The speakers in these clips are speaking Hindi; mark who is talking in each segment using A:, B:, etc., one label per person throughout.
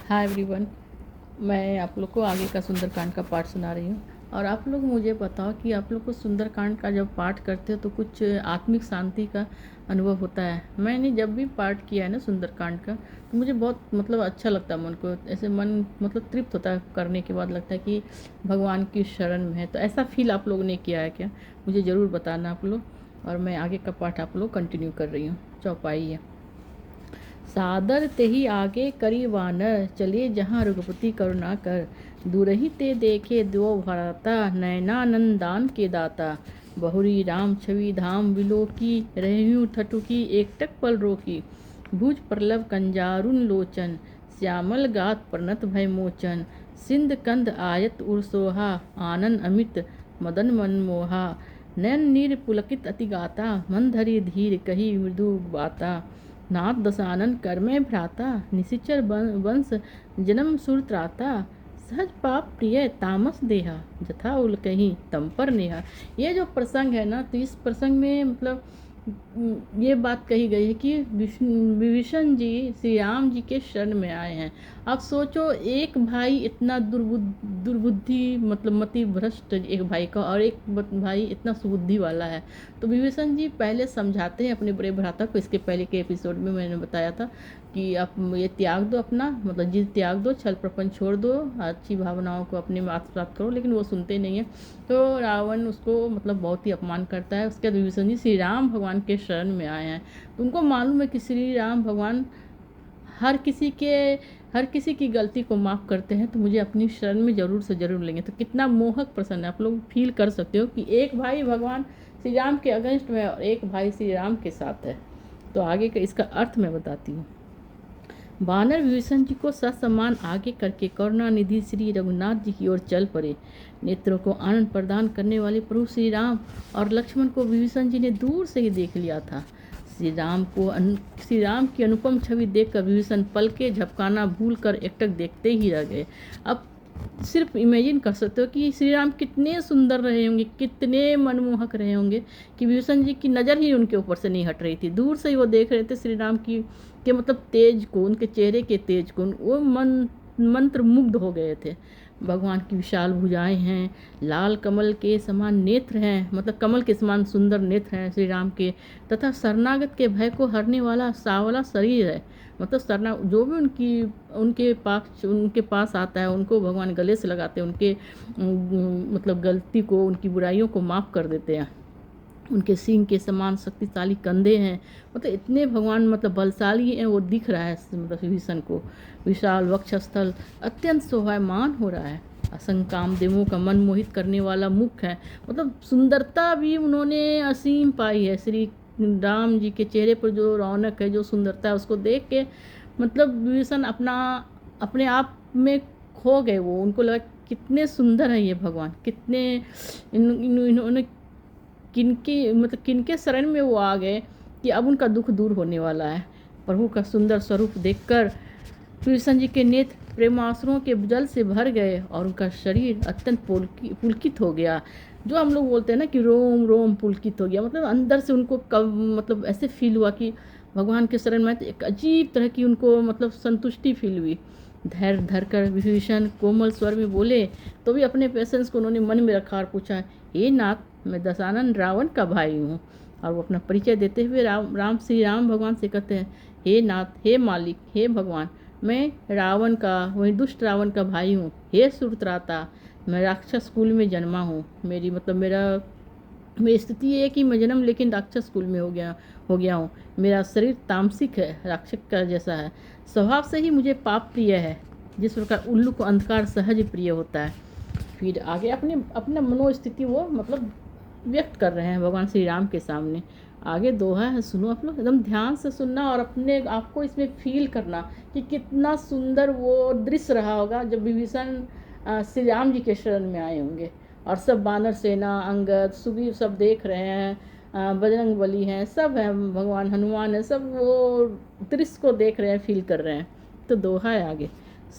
A: Hi everyone. मैं आप लोग को आगे का सुंदरकांड का पाठ सुना रही हूँ और आप लोग मुझे बताओ कि आप लोग को सुंदरकांड का जब पाठ करते हो तो कुछ आत्मिक शांति का अनुभव होता है। मैंने जब भी पाठ किया है ना सुंदरकांड का, तो मुझे बहुत अच्छा लगता है। मन को ऐसे मन तृप्त होता है, करने के बाद लगता है कि भगवान की शरण में है। तो ऐसा फील आप लोगों ने किया है क्या? मुझे ज़रूर बताना आप लोग। और मैं आगे का पाठ आप लोग कंटिन्यू कर रही हूँ। चौपाई है। सादर तेहि आगे करी वानर, चले जहाँ रघुपति करुणा कर। दूरहि ते देखे दो भराता, नयनानंदान के दाता। बहुरी राम छवि धाम विलोकी, रहूँ ठठुकी एकटक पल रोकी। भुज प्रलभ कंजारुन लोचन, श्यामल गात प्रणत भय मोचन। सिंध कंद आयत उर्सोहा, आनन अमित मदन मनमोहा। नयन नीर पुलकित अति गाता, मन धरि धीर कही मृदु बाता। नाथ दशानन कर में भ्राता, निशिचर वंश जन्म सुर त्राता। सहज पाप प्रिय तामस देहा, जथा उल कहीं तम पर नेहा। ये जो प्रसंग है ना, तो इस प्रसंग में ये बात कही गई है कि विभीषण जी श्री राम जी के शरण में आए हैं। आप सोचो, एक भाई इतना दुर्बुद्धि मति भ्रष्ट एक भाई का, और एक भाई इतना सुबुद्धि वाला है। तो विभीषण जी पहले समझाते हैं अपने बड़े भ्राता को। इसके पहले के एपिसोड में मैंने बताया था कि आप ये त्याग दो अपना, जिद त्याग दो, छल प्रपंच छोड़ दो, अच्छी भावनाओं को अपने में आत्मसात करो। लेकिन वो सुनते नहीं है। तो रावण उसको बहुत ही अपमान करता है। उसके बाद विभीषण जी श्री राम भगवान के शरण में आए हैं। तो उनको मालूम है कि श्री राम भगवान हर किसी की गलती को माफ़ करते हैं। तो मुझे अपनी शरण में ज़रूर से ज़रूर लेंगे। तो कितना मोहक प्रसन्न है। आप लोग फील कर सकते हो कि एक भाई भगवान श्री राम के अगेंस्ट में और एक भाई श्री राम के साथ है। तो आगे का इसका अर्थ मैं बताती हूँ। वानर विभीषण जी को ससम्मान आगे करके करुणा निधि श्री रघुनाथ जी की ओर चल पड़े। नेत्रों को आनंद प्रदान करने वाले प्रभु श्री राम और लक्ष्मण को विभीषण जी ने दूर से ही देख लिया था। श्री राम की अनुपम छवि देखकर विभीषण पल के झपकाना भूल कर एकटक देखते ही रह गए। अब सिर्फ इमेजिन कर सकते हो कि श्री राम कितने सुंदर रहे होंगे, कितने मनमोहक रहे होंगे कि विभीषण जी की नज़र ही उनके ऊपर से नहीं हट रही थी। दूर से ही वो देख रहे थे श्री राम की के तेज को, उनके चेहरे के तेज को वो मंत्र मुग्ध हो गए थे। भगवान की विशाल भुजाएं हैं, लाल कमल के समान नेत्र हैं, कमल के समान सुंदर नेत्र हैं श्री राम के, तथा शरणागत के भय को हरने वाला सांवला शरीर है। जो भी उनके पास आता है, उनको भगवान गले से लगाते हैं, उनके गलती को, उनकी बुराइयों को माफ़ कर देते हैं। उनके सिंह के समान शक्तिशाली कंधे हैं। इतने भगवान बलशाली हैं। वो दिख रहा है विभीषण को। विशाल वक्षस्थल अत्यंत शोभायमान हो रहा है। असंख्य कामदेवों का मन मोहित करने वाला मुख है। सुंदरता भी उन्होंने असीम पाई है। श्री राम जी के चेहरे पर जो रौनक है, जो सुंदरता है, उसको देख के विभीषण अपने आप में खो गए। वो उनको लगा कितने सुंदर है ये भगवान, कितने इन्होंने किनके शरण में वो आ गए कि अब उनका दुख दूर होने वाला है। प्रभु का सुंदर स्वरूप देखकर विभीषण जी के नेत्र प्रेमाश्रुओं के जल से भर गए और उनका शरीर अत्यंत पुलकित हो गया। जो हम लोग बोलते हैं ना कि रोम रोम पुलकित हो गया, अंदर से उनको ऐसे फील हुआ कि भगवान के शरण में। तो एक अजीब तरह की उनको संतुष्टि फील हुई। धैर्य धरकर विभीषण कोमल स्वर में बोले, तो भी अपने पेशेंस को उन्होंने मन में रखा और पूछा, हे नाथ, मैं दशानन रावण का भाई हूँ। और वो अपना परिचय देते हुए श्री राम भगवान से कहते हैं, हे नाथ, हे मालिक, हे भगवान, मैं रावण का, वही दुष्ट रावण का भाई हूँ। हे सुरत्राता, मैं राक्षस कुल में जन्मा हूँ। मेरी स्थिति ये है कि मैं जन्म लेकिन राक्षस कुल में हो गया हूँ। मेरा शरीर तामसिक है, राक्षस का जैसा है। स्वभाव से ही मुझे पाप प्रिय है, जिस प्रकार उल्लू को अंधकार सहज प्रिय होता है। फिर आगे अपना मनोस्थिति वो व्यक्त कर रहे हैं भगवान श्री राम के सामने। आगे दोहा है, सुनो आप लोग, एकदम ध्यान से सुनना और अपने आप को इसमें फील करना कि कितना सुंदर वो दृश्य रहा होगा जब विभीषण श्री राम जी के शरण में आए होंगे। और सब वानर सेना, अंगद, सुग्रीव सब देख रहे हैं, बजरंग बली हैं, सब हैं, भगवान हनुमान है, सब वो दृश्य को देख रहे हैं, फील कर रहे हैं। तो दोहा है आगे,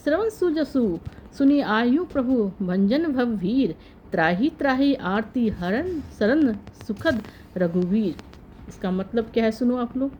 A: श्रवण सुजसु सुनी आयु प्रभु, भंजन भव वीर, त्राही त्राही आरती हरण शरण सुखद रघुवीर। इसका मतलब क्या है, सुनो आप लोग।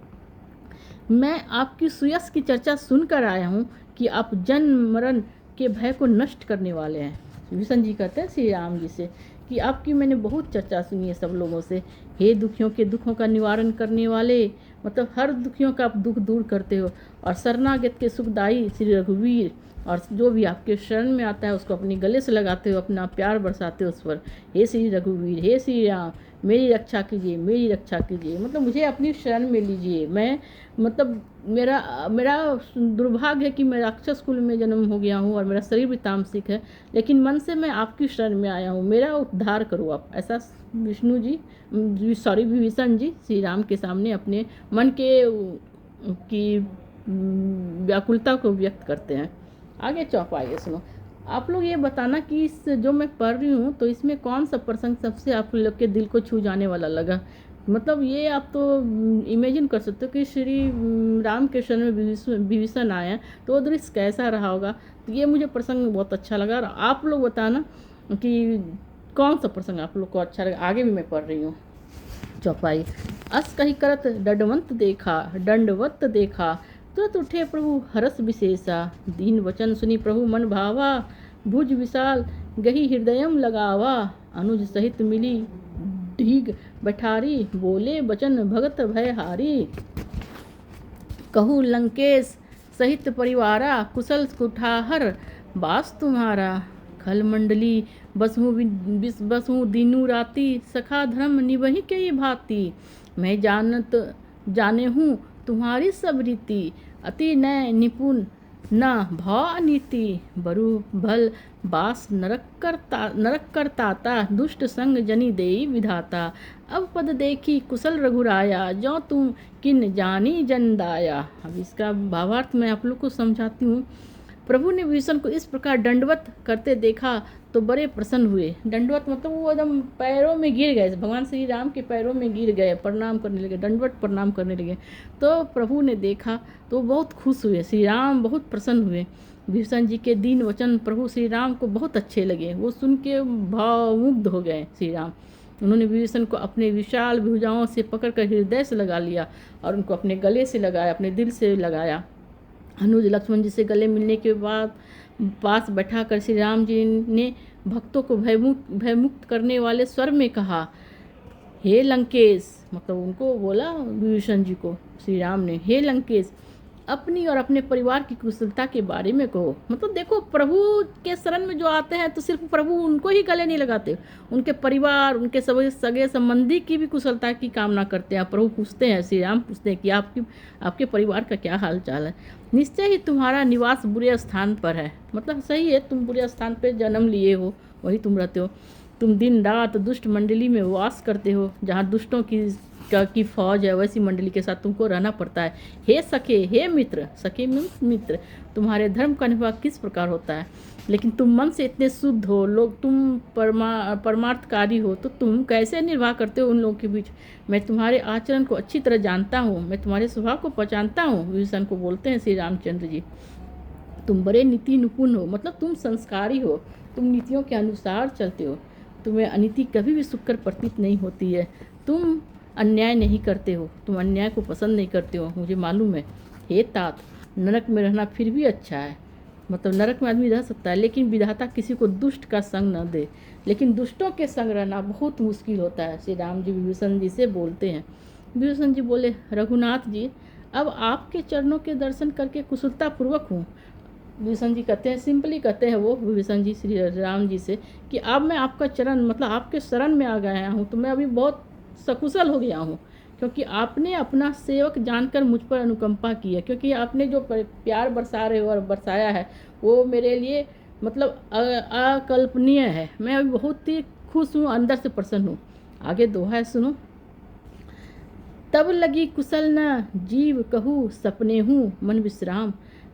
A: मैं आपकी सुयश की चर्चा सुनकर आया हूँ कि आप जन्म मरण के भय को नष्ट करने वाले हैं। विभीषण जी कहते हैं श्री राम जी से कि आपकी मैंने बहुत चर्चा सुनी है सब लोगों से। हे दुखियों के दुखों का निवारण करने वाले, मतलब हर दुखियों का आप दुख दूर करते हो, और शरणागत के सुखदाई श्री रघुवीर, और जो भी आपके शरण में आता है उसको अपने गले से लगाते हो, अपना प्यार बरसाते हो उस पर। हे श्री रघुवीर, हे श्री राम, मेरी रक्षा कीजिए, मेरी रक्षा कीजिए, मतलब मुझे अपनी शरण में लीजिए। मैं मतलब मेरा मेरा दुर्भाग्य है कि मैं राक्षस कुल में जन्म हो गया हूँ और मेरा शरीर भी तामसिक है, लेकिन मन से मैं आपकी शरण में आया हूँ, मेरा उद्धार करो आप। ऐसा विष्णु जी विभीषण जी श्री राम के सामने अपने मन के की व्याकुलता को व्यक्त करते हैं। आगे चौपाई सुनो। आप लोग ये बताना कि इस जो मैं पढ़ रही हूँ तो इसमें कौन सा प्रसंग सबसे आप लोग के दिल को छू जाने वाला लगा। मतलब ये आप तो इमेजिन कर सकते हो कि श्री राम के शरण में विभीषण आए तो वो दृश्य कैसा रहा होगा। तो ये मुझे प्रसंग बहुत अच्छा लगा, और आप लोग बताना कि कौन सा प्रसंग आप लोग को अच्छा लगा। आगे भी मैं पढ़ रही हूँ चौपाई। अस कही करत दंडवत देखा, तुरंत उठे प्रभु हरस विशेषा, दीन वचन सुनी प्रभु मन भावा, भुज विशाल गही हृदयम लगावा, अनुज सहित मिली ढीग बैठारी, बोले बचन भगत भय हारी। कहू लंकेश सहित परिवारा, कुशल कुठाहर बास तुम्हारा, खल मंडली बसहु दीनू राती, सखा धर्म निवहि के भांति, मैं जाने हूँ तुम्हारी सब रीति, अति नय निपुण न भाव नीति, बरु भल बास नरक करताता, दुष्ट संग जनी देई विधाता, अब पद देखी कुशल रघुराया, जो तुम किन जानी जन दाया। अब इसका भावार्थ मैं आप लोग को समझाती हूँ। प्रभु ने विभीषण को इस प्रकार दंडवत करते देखा तो बड़े प्रसन्न हुए। दंडवत मतलब वो एकदम पैरों में गिर गए, भगवान श्री राम के पैरों में गिर गए, प्रणाम करने लगे, दंडवत प्रणाम करने लगे। तो प्रभु ने देखा तो बहुत खुश हुए, श्री राम बहुत प्रसन्न हुए। विभीषण जी के दीन वचन प्रभु श्री राम को बहुत अच्छे लगे, वो सुन के भावमुग्ध हो गए श्री राम। उन्होंने विभीषण को अपने विशाल भुजाओं से पकड़कर हृदय से लगा लिया और उनको अपने गले से लगाया, अपने दिल से लगाया। अनुज लक्ष्मण जी से गले मिलने के बाद पास बैठाकर श्री राम जी ने भक्तों को भयमुक्त करने वाले स्वर में कहा, हे लंकेश, मतलब उनको बोला विभीषण जी को श्री राम ने, हे लंकेश, अपनी और अपने परिवार की कुशलता के बारे में कहो। मतलब देखो, प्रभु के शरण में जो आते हैं तो सिर्फ प्रभु उनको ही गले नहीं लगाते, उनके परिवार, उनके सगे संबंधी की भी कुशलता की कामना करते हैं। प्रभु पूछते हैं, श्री राम पूछते हैं कि आपके परिवार का क्या हाल चाल है। निश्चय ही तुम्हारा निवास बुरे स्थान पर है, मतलब सही है, तुम बुरे स्थान पर जन्म लिए हो, वही तुम रहते हो। तुम दिन रात दुष्ट मंडली में वास करते हो, जहाँ दुष्टों की फौज है, वैसी मंडली के साथ तुमको रहना पड़ता है। हे सखे, हे मित्र, सखे मित्र, तुम्हारे धर्म का निर्वाह किस प्रकार होता है। लेकिन तुम मन से इतने शुद्ध हो, लोग तुम परमार्थकारी हो, तो तुम कैसे निर्वाह करते हो उन लोगों के बीच। मैं तुम्हारे आचरण को अच्छी तरह जानता हूँ, मैं तुम्हारे स्वभाव को पहचानता हूँ। विभीषण को बोलते हैं श्री रामचंद्र जी, तुम बड़े नीति निपुण हो, मतलब तुम संस्कारी हो, तुम नीतियों के अनुसार चलते हो, तुम्हें अनीति कभी भी सुखकर प्रतीत नहीं होती है, तुम अन्याय नहीं करते हो, तुम अन्याय को पसंद नहीं करते हो, मुझे मालूम है। हे तात, नरक में रहना फिर भी अच्छा है, मतलब नरक में आदमी रह सकता है, लेकिन विधाता किसी को दुष्ट का संग न दे, लेकिन दुष्टों के संग रहना बहुत मुश्किल होता है। श्री राम जी विभीषण जी से बोलते हैं। विभीषण जी बोले, रघुनाथ जी, अब आपके चरणों के दर्शन करके कुशलता पूर्वक हूँ। विभीषण जी कहते हैं, सिंपली कहते हैं वो विभीषण जी श्री राम जी से कि अब मैं आपका चरण, मतलब आपके शरण में आ गया हूँ, तो मैं अभी बहुत सकुशल हो गया हूँ, क्योंकि आपने अपना सेवक जानकर मुझ पर अनुकंपा की है, क्योंकि आपने जो प्यार बरसा रहे हो और बरसाया है वो मेरे लिए मतलब अकल्पनीय है। मैं अभी बहुत ही खुश हूँ, अंदर से प्रसन्न हूँ। आगे दोहा है, सुनो। तब लगी कुशल न जीव कहूँ, सपने हूँ मन विश्राम,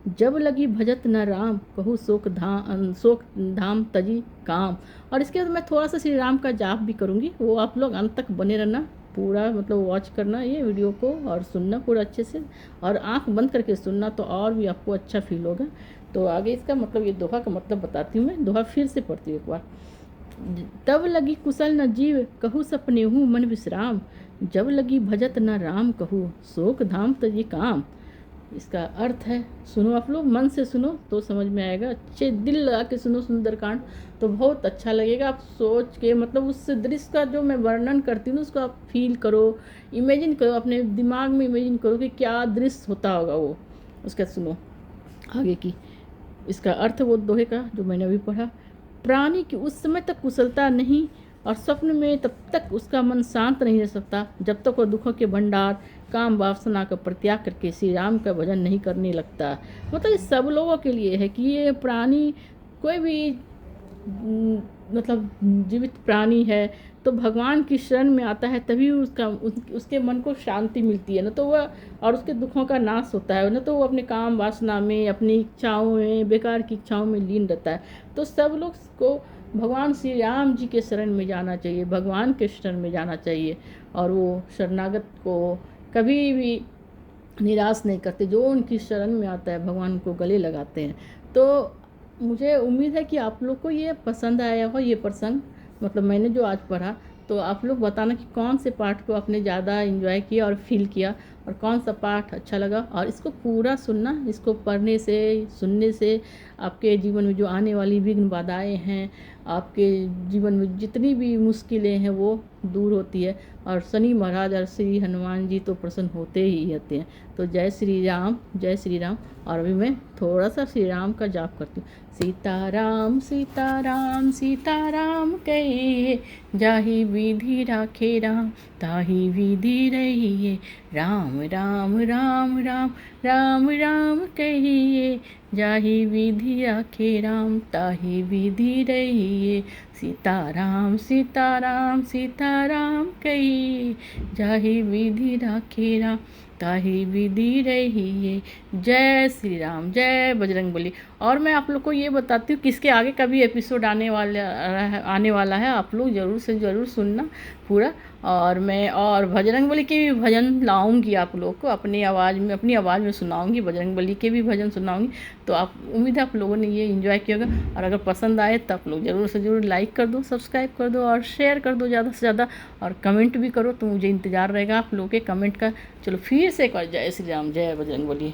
A: जब लगी भजत न राम कहूँ, शोक धाम तजी काम। और इसके बाद मैं थोड़ा सा श्री राम का जाप भी करूँगी, वो आप लोग अंत तक बने रहना, पूरा मतलब वॉच करना ये वीडियो को और सुनना पूरा अच्छे से, और आंख बंद करके सुनना तो और भी आपको अच्छा फील होगा। तो आगे इसका मतलब, ये दोहा का मतलब बताती हूँ मैं, दोहा फिर से पढ़ती हूँ एक बार। तब लगी कुशल न जीव कहूँ, सपने हूँ मन विश्राम, जब लगी भजत न राम कहूँ, शोक धाम तजी काम। इसका अर्थ है। सुनो आप लोग, मन से सुनो तो समझ में आएगा, अच्छे दिल लगा के सुनो सुंदरकांड तो बहुत अच्छा लगेगा। आप सोच के मतलब उस दृश्य का जो मैं वर्णन करती हूँ उसको आप फील करो, इमेजिन करो, अपने दिमाग में इमेजिन करो कि क्या दृश्य होता होगा वो। उसका सुनो आगे की। इसका अर्थ वो दोहे का जो मैंने अभी पढ़ा, प्राणी की उस समय तक कुशलता नहीं और स्वप्न में तब तक उसका मन शांत नहीं रह सकता जब तक वह दुखों के भंडार काम वासना का परित्याग करके श्री राम का भजन नहीं करने लगता। मतलब ये सब लोगों के लिए है कि ये प्राणी कोई भी मतलब जीवित प्राणी है तो भगवान की शरण में आता है तभी उसके मन को शांति मिलती है, न तो वह और उसके दुखों का नाश होता है, न तो वो अपने काम वासना में अपनी इच्छाओं में बेकार की इच्छाओं में लीन रहता है। तो सब लोग को भगवान श्री राम जी के शरण में जाना चाहिए, भगवान के शरण में जाना चाहिए और वो शरणागत को कभी भी निराश नहीं करते, जो उनकी शरण में आता है भगवान को गले लगाते हैं। तो मुझे उम्मीद है कि आप लोग को ये पसंद आया हो ये प्रसंग, मतलब मैंने जो आज पढ़ा। तो आप लोग बताना कि कौन से पार्ट को आपने ज़्यादा एंजॉय किया और फील किया और कौन सा पार्ट अच्छा लगा। और इसको पूरा सुनना, इसको पढ़ने से सुनने से आपके जीवन में जो आने वाली विघ्न बाधाएँ हैं, आपके जीवन में जितनी भी मुश्किलें हैं वो दूर होती है। और शनि महाराज और श्री हनुमान जी तो प्रसन्न होते ही होते हैं। तो जय श्री राम, जय श्री राम। और अभी मैं थोड़ा सा श्री राम का जाप करती हूँ। सीताराम सीताराम सीताराम कहिए, जाहि विधि राखे राम ताहि विधि रहिए। राम राम राम राम राम राम कहिए, जाहि विधि राखे राम ताहि विधि रहिए। सीताराम सीताराम सीताराम कहिए, जाहि विधि राखे राम ताहि विधि रहिए। जय श्री राम, जय बजरंगबली। और मैं आप लोग को ये बताती हूँ किसके आगे का भी एपिसोड आने वाला है, आप लोग ज़रूर से ज़रूर सुनना पूरा। और मैं और बजरंगबली के भी भजन लाऊंगी आप लोग को अपनी आवाज़ में सुनाऊंगी, बजरंगबली के भी भजन सुनाऊंगी। तो आप उम्मीद है आप लोगों ने ये एंजॉय किया होगा। और अगर पसंद आए तो आप लोग ज़रूर से ज़रूर लाइक कर दो, सब्सक्राइब कर दो और शेयर कर दो ज़्यादा से ज़्यादा। और कमेंट भी करो तो मुझे इंतज़ार रहेगा आप लोगों के कमेंट का। चलो फिर से एक बार जय श्री राम, जय बजरंगबली।